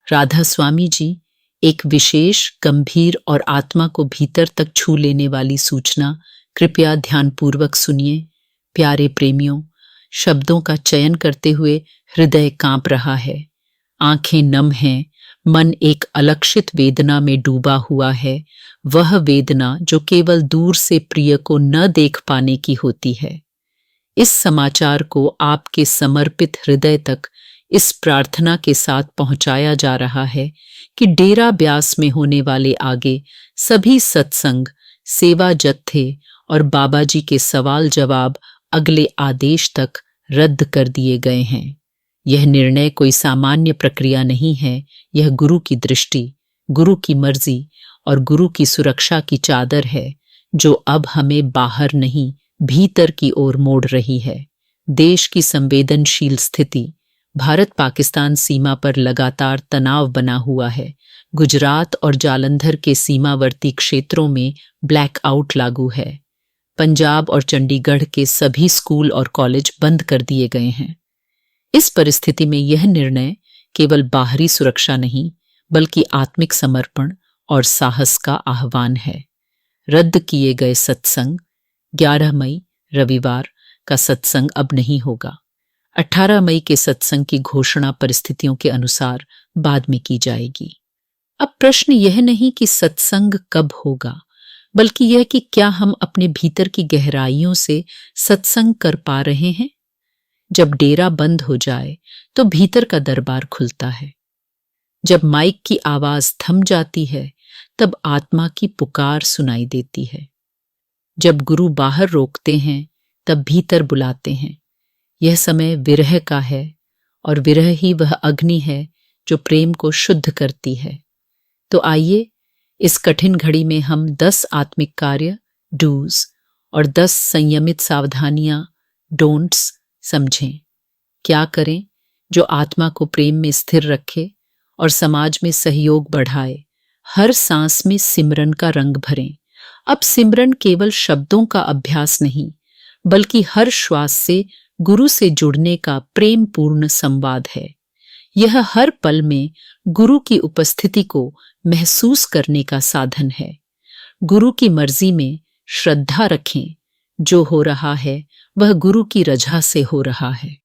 राधा स्वामी जी एक विशेष, गंभीर और आत्मा को भीतर तक छू लेने वाली सूचना कृपया ध्यानपूर्वक सुनिए। प्यारे प्रेमियों, शब्दों का चयन करते हुए हृदय कांप रहा है, आंखें नम हैं, मन एक अलक्षित वेदना में डूबा हुआ है। वह वेदना जो केवल दूर से प्रिय को न देख पाने की होती है। इस समाचार को आपके समर्पित हृदय तक इस प्रार्थना के साथ पहुंचाया जा रहा है कि डेरा ब्यास में होने वाले आगे सभी सत्संग, सेवा जत्थे और बाबा जी के सवाल जवाब अगले आदेश तक रद्द कर दिए गए हैं। यह निर्णय कोई सामान्य प्रक्रिया नहीं है। यह गुरु की दृष्टि, गुरु की मर्जी और गुरु की सुरक्षा की चादर है जो अब हमें बाहर नहीं, भीतर की ओर मोड़ रही है। देश की संवेदनशील स्थिति, भारत पाकिस्तान सीमा पर लगातार तनाव बना हुआ है। गुजरात और जालंधर के सीमावर्ती क्षेत्रों में ब्लैकआउट लागू है। पंजाब और चंडीगढ़ के सभी स्कूल और कॉलेज बंद कर दिए गए हैं। इस परिस्थिति में यह निर्णय केवल बाहरी सुरक्षा नहीं, बल्कि आत्मिक समर्पण और साहस का आह्वान है। रद्द किए गए सत्संग, 11 मई रविवार का सत्संग अब नहीं होगा। 18 मई के सत्संग की घोषणा परिस्थितियों के अनुसार बाद में की जाएगी। अब प्रश्न यह नहीं कि सत्संग कब होगा, बल्कि यह कि क्या हम अपने भीतर की गहराइयों से सत्संग कर पा रहे हैं। जब डेरा बंद हो जाए तो भीतर का दरबार खुलता है। जब माइक की आवाज थम जाती है तब आत्मा की पुकार सुनाई देती है। जब गुरु बाहर रोकते हैं तब भीतर बुलाते हैं। यह समय विरह का है और विरह ही वह अग्नि है जो प्रेम को शुद्ध करती है। तो आइए इस कठिन घड़ी में हम 10 आत्मिक कार्य डूज और 10 संयमित सावधानियां डोंट्स समझें। क्या करें जो आत्मा को प्रेम में स्थिर रखे और समाज में सहयोग बढ़ाए। हर सांस में सिमरन का रंग भरें। अब सिमरन केवल शब्दों का अभ्यास नहीं, बल्कि हर श्वास से गुरु से जुड़ने का प्रेम पूर्ण संवाद है। यह हर पल में गुरु की उपस्थिति को महसूस करने का साधन है। गुरु की मर्जी में श्रद्धा रखें। जो हो रहा है वह गुरु की रजा से हो रहा है।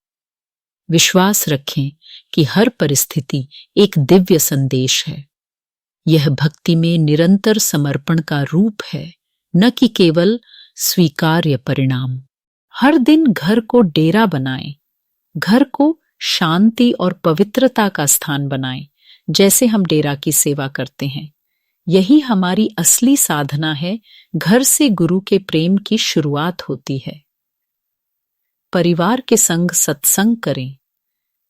विश्वास रखें कि हर परिस्थिति एक दिव्य संदेश है। यह भक्ति में निरंतर समर्पण का रूप है, न कि केवल स्वीकार्य परिणाम। हर दिन घर को डेरा बनाएं, घर को शांति और पवित्रता का स्थान बनाएं, जैसे हम डेरा की सेवा करते हैं। यही हमारी असली साधना है। घर से गुरु के प्रेम की शुरुआत होती है। परिवार के संग सत्संग करें।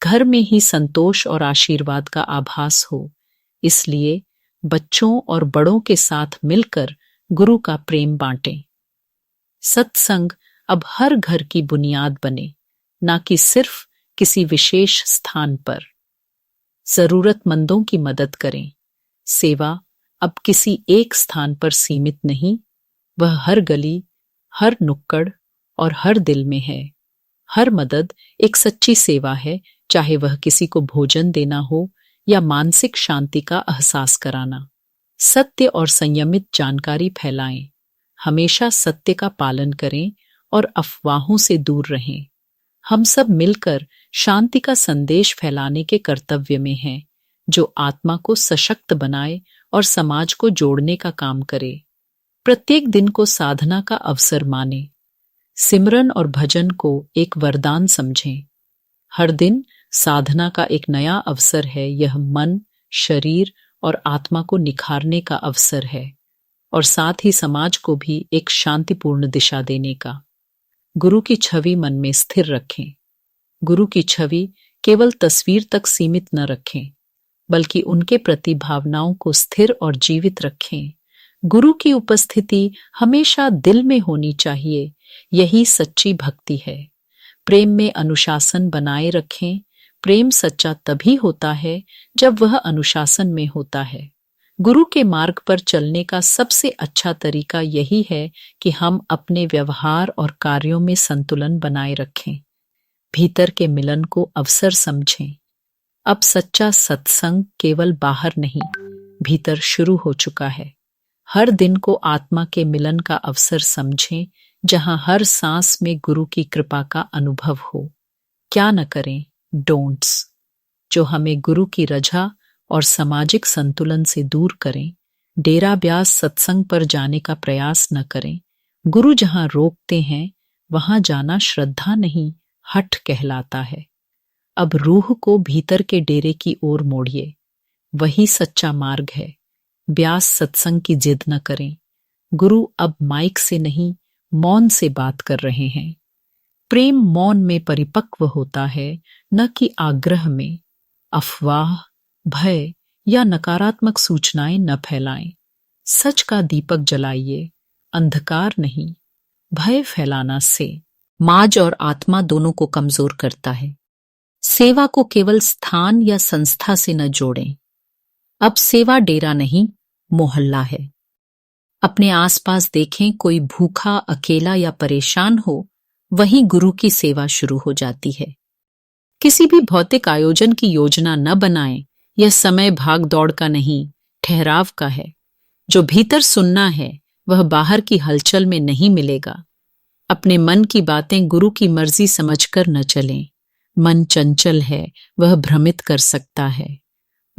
घर में ही संतोष और आशीर्वाद का आभास हो, इसलिए बच्चों और बड़ों के साथ मिलकर गुरु का प्रेम बांटें। सत्संग अब हर घर की बुनियाद बने, ना कि सिर्फ किसी विशेष स्थान पर। जरूरतमंदों की मदद करें। सेवा अब किसी एक स्थान पर सीमित नहीं, वह हर गली, हर नुक्कड़ और हर दिल में है। हर मदद एक सच्ची सेवा है, चाहे वह किसी को भोजन देना हो या मानसिक शांति का एहसास कराना। सत्य और संयमित जानकारी फैलाएं। हमेशा सत्य का पालन करें और अफवाहों से दूर रहें। हम सब मिलकर शांति का संदेश फैलाने के कर्तव्य में हैं, जो आत्मा को सशक्त बनाए और समाज को जोड़ने का काम करे। प्रत्येक दिन को साधना का अवसर माने। सिमरन और भजन को एक वरदान समझें। हर दिन साधना का एक नया अवसर है। यह मन, शरीर और आत्मा को निखारने का अवसर है और साथ ही समाज को भी एक शांतिपूर्ण दिशा देने का। गुरु की छवि मन में स्थिर रखें। गुरु की छवि केवल तस्वीर तक सीमित न रखें, बल्कि उनके प्रति भावनाओं को स्थिर और जीवित रखें। गुरु की उपस्थिति हमेशा दिल में होनी चाहिए। यही सच्ची भक्ति है। प्रेम में अनुशासन बनाए रखें। प्रेम सच्चा तभी होता है जब वह अनुशासन में होता है। गुरु के मार्ग पर चलने का सबसे अच्छा तरीका यही है कि हम अपने व्यवहार और कार्यों में संतुलन बनाए रखें। भीतर के मिलन को अवसर समझें। अब सच्चा सत्संग केवल बाहर नहीं, भीतर शुरू हो चुका है। हर दिन को आत्मा के मिलन का अवसर समझें, जहां हर सांस में गुरु की कृपा का अनुभव हो। क्या न करें? डोंट्स जो हमें गुरु की रजा और सामाजिक संतुलन से दूर करें। डेरा ब्यास सत्संग पर जाने का प्रयास न करें। गुरु जहां रोकते हैं वहां जाना श्रद्धा नहीं, हठ कहलाता है। अब रूह को भीतर के डेरे की ओर मोड़िए, वही सच्चा मार्ग है। ब्यास सत्संग की जिद न करें। गुरु अब माइक से नहीं, मौन से बात कर रहे हैं। प्रेम मौन में परिपक्व होता है, न कि आग्रह में। अफवाह, भय या नकारात्मक सूचनाएं न फैलाएं। सच का दीपक जलाइए, अंधकार नहीं। भय फैलाना से माज और आत्मा दोनों को कमजोर करता है। सेवा को केवल स्थान या संस्था से न जोड़ें। अब सेवा डेरा नहीं, मोहल्ला है। अपने आसपास देखें, कोई भूखा, अकेला या परेशान हो, वहीं गुरु की सेवा शुरू हो जाती है। किसी भी भौतिक आयोजन की योजना न बनाएं। यह समय भाग दौड़ का नहीं, ठहराव का है। जो भीतर सुनना है वह बाहर की हलचल में नहीं मिलेगा। अपने मन की बातें गुरु की मर्जी समझकर न चलें। मन चंचल है, वह भ्रमित कर सकता है।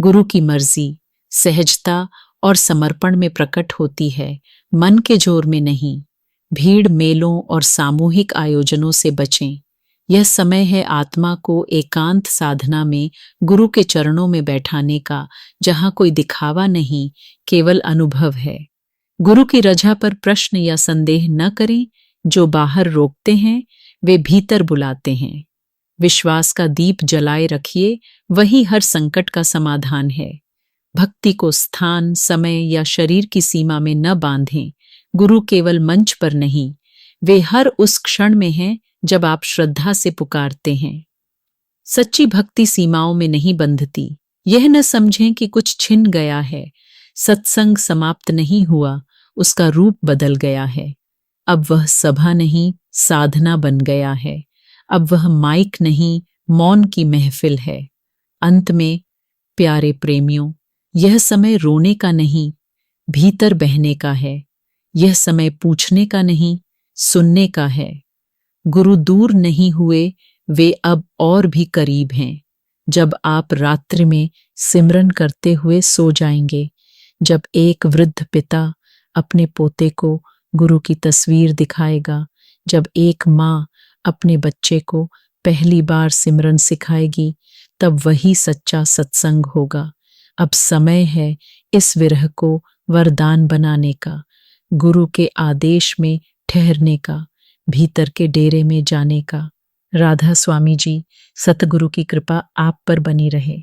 गुरु की मर्जी सहजता और समर्पण में प्रकट होती है, मन के जोर में नहीं। भीड़, मेलों और सामूहिक आयोजनों से बचें। यह समय है आत्मा को एकांत साधना में गुरु के चरणों में बैठाने का, जहां कोई दिखावा नहीं, केवल अनुभव है। गुरु की रजा पर प्रश्न या संदेह न करें। जो बाहर रोकते हैं वे भीतर बुलाते हैं। विश्वास का दीप जलाए रखिए, वही हर संकट का समाधान है। भक्ति को स्थान, समय या शरीर की सीमा में न बांधें। गुरु केवल मंच पर नहीं, वे हर उस क्षण में हैं जब आप श्रद्धा से पुकारते हैं। सच्ची भक्ति सीमाओं में नहीं बंधती। यह न समझें कि कुछ छिन गया है। सत्संग समाप्त नहीं हुआ, उसका रूप बदल गया है। अब वह सभा नहीं, साधना बन गया है। अब वह माइक नहीं, मौन की महफिल है। अंत में प्यारे प्रेमियों, यह समय रोने का नहीं, भीतर बहने का है। यह समय पूछने का नहीं, सुनने का है। गुरु दूर नहीं हुए, वे अब और भी करीब हैं। जब आप रात्रि में सिमरन करते हुए सो जाएंगे, जब एक वृद्ध पिता अपने पोते को गुरु की तस्वीर दिखाएगा, जब एक माँ अपने बच्चे को पहली बार सिमरन सिखाएगी, तब वही सच्चा सत्संग होगा। अब समय है इस विरह को वरदान बनाने का, गुरु के आदेश में ठहरने का, भीतर के डेरे में जाने का। राधा स्वामी जी, सतगुरु की कृपा आप पर बनी रहे।